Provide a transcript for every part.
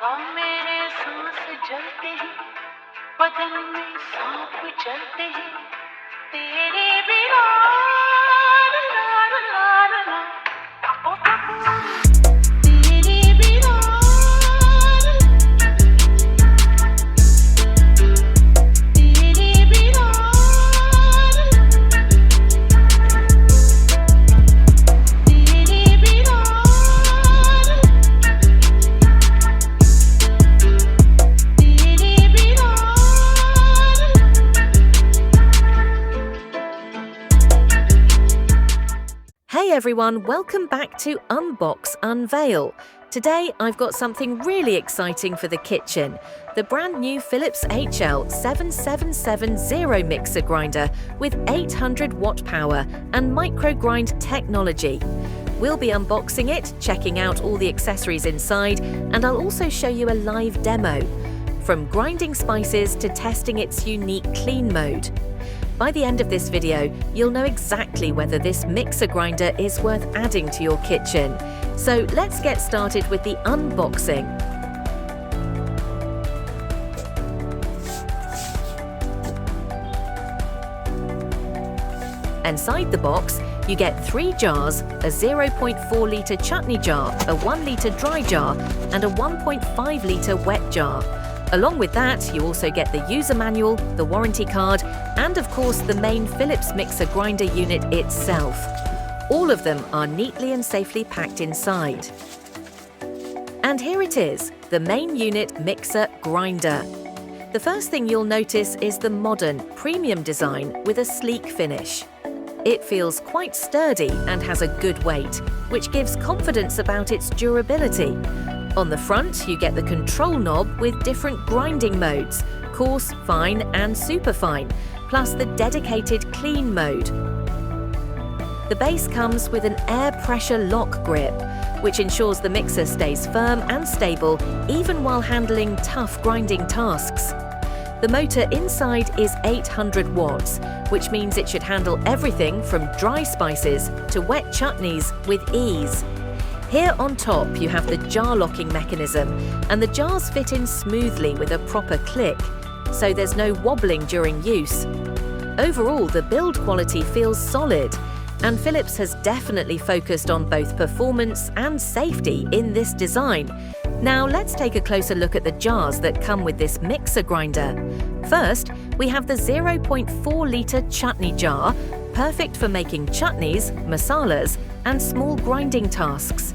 गाँव मेरे सांस जलते हैं, बदन में सांप चलते हैं, तेरे बिना ला ला ला ला, ओ तेरे बिना तेरे बिना तेरे बिना Hey everyone, welcome back to Unbox, Unveil. Today I've got something really exciting for the kitchen, the brand new Philips HL7770 mixer grinder with 800 watt power and MicroGrind Technology. We'll be unboxing it, checking out all the accessories inside, and I'll also show you a live demo, from grinding spices to testing its unique clean mode. By the end of this video, you'll know exactly whether this mixer grinder is worth adding to your kitchen. So let's get started with the unboxing. Inside the box, you get 3 jars, a 0.4 litre chutney jar, a 1 litre dry jar, and a 1.5 litre wet jar. Along with that, you also get the user manual, the warranty card, and of course the main Philips mixer grinder unit itself. All of them are neatly and safely packed inside. And here it is, the main unit mixer grinder. The first thing you'll notice is the modern, premium design with a sleek finish. It feels quite sturdy and has a good weight, which gives confidence about its durability. On the front, you get the control knob with different grinding modes, coarse, fine and superfine, plus the dedicated clean mode. The base comes with an air pressure lock grip, which ensures the mixer stays firm and stable even while handling tough grinding tasks. The motor inside is 800 watts, which means it should handle everything from dry spices to wet chutneys with ease. Here on top you have the jar locking mechanism, and the jars fit in smoothly with a proper click, so there's no wobbling during use. Overall, the build quality feels solid, and Philips has definitely focused on both performance and safety in this design. Now let's take a closer look at the jars that come with this mixer grinder. First, we have the 0.4 litre chutney jar, perfect for making chutneys, masalas, and small grinding tasks.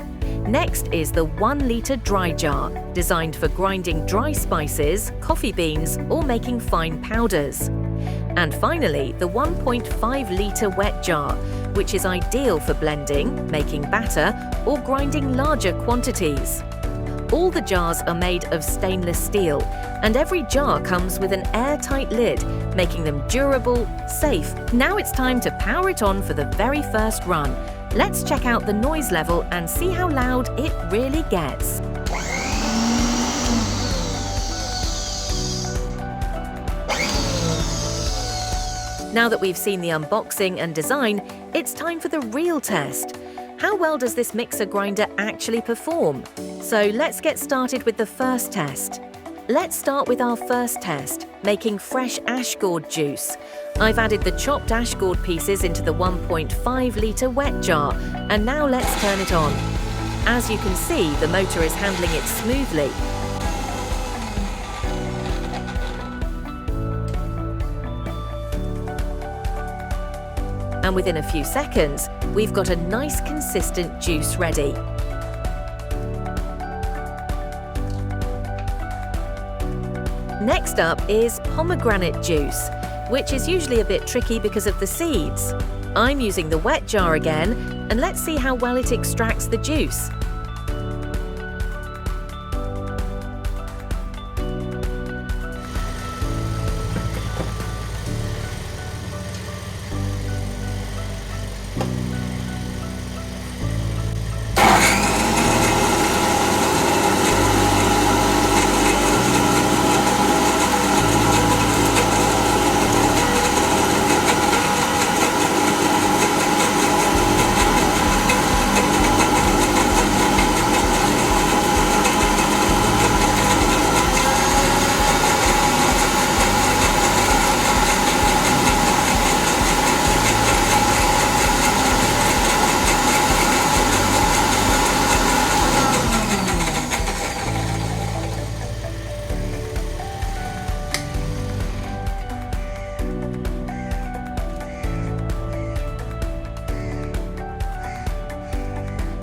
Next is the 1 litre dry jar, designed for grinding dry spices, coffee beans, or making fine powders. And finally, the 1.5 litre wet jar, which is ideal for blending, making batter, or grinding larger quantities. All the jars are made of stainless steel, and every jar comes with an airtight lid, making them durable, safe. Now it's time to power it on for the very first run. Let's check out the noise level and see how loud it really gets. Now that we've seen the unboxing and design, it's time for the real test. How well does this mixer grinder actually perform? So let's get started with the first test. Let's start with our first test, making fresh ashgourd juice. I've added the chopped ashgourd pieces into the 1.5 litre wet jar, and now let's turn it on. As you can see, the motor is handling it smoothly. And within a few seconds, we've got a nice consistent juice ready. Next up is pomegranate juice, which is usually a bit tricky because of the seeds. I'm using the wet jar again, and let's see how well it extracts the juice.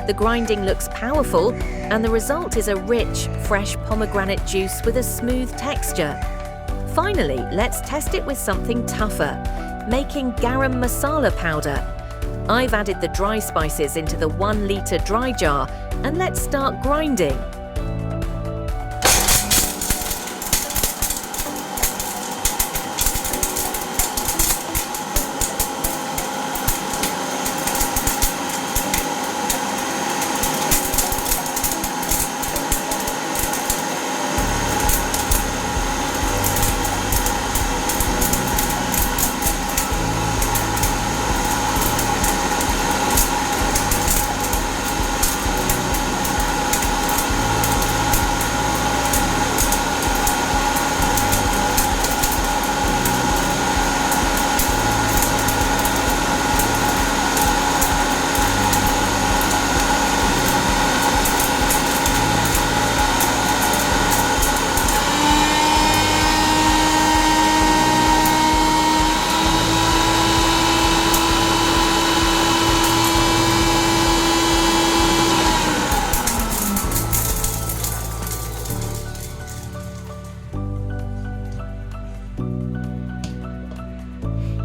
The grinding looks powerful, and the result is a rich, fresh pomegranate juice with a smooth texture. Finally, let's test it with something tougher, making garam masala powder. I've added the dry spices into the 1 litre dry jar, and let's start grinding.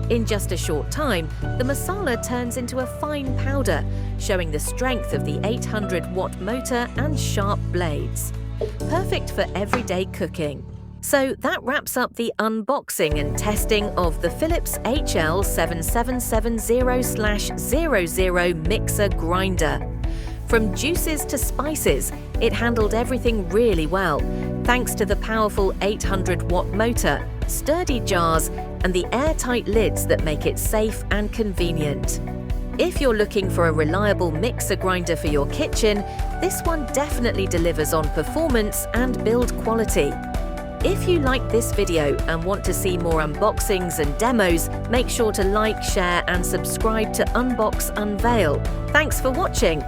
In just a short time, the masala turns into a fine powder, showing the strength of the 800-watt motor and sharp blades. Perfect for everyday cooking. So that wraps up the unboxing and testing of the Philips HL7770/00 mixer grinder. From juices to spices, it handled everything really well, thanks to the powerful 800-watt motor, sturdy jars, and the airtight lids that make it safe and convenient. If you're looking for a reliable mixer grinder for your kitchen, this one definitely delivers on performance and build quality. If you liked this video and want to see more unboxings and demos, make sure to like, share, and subscribe to Unbox Unveil. Thanks for watching.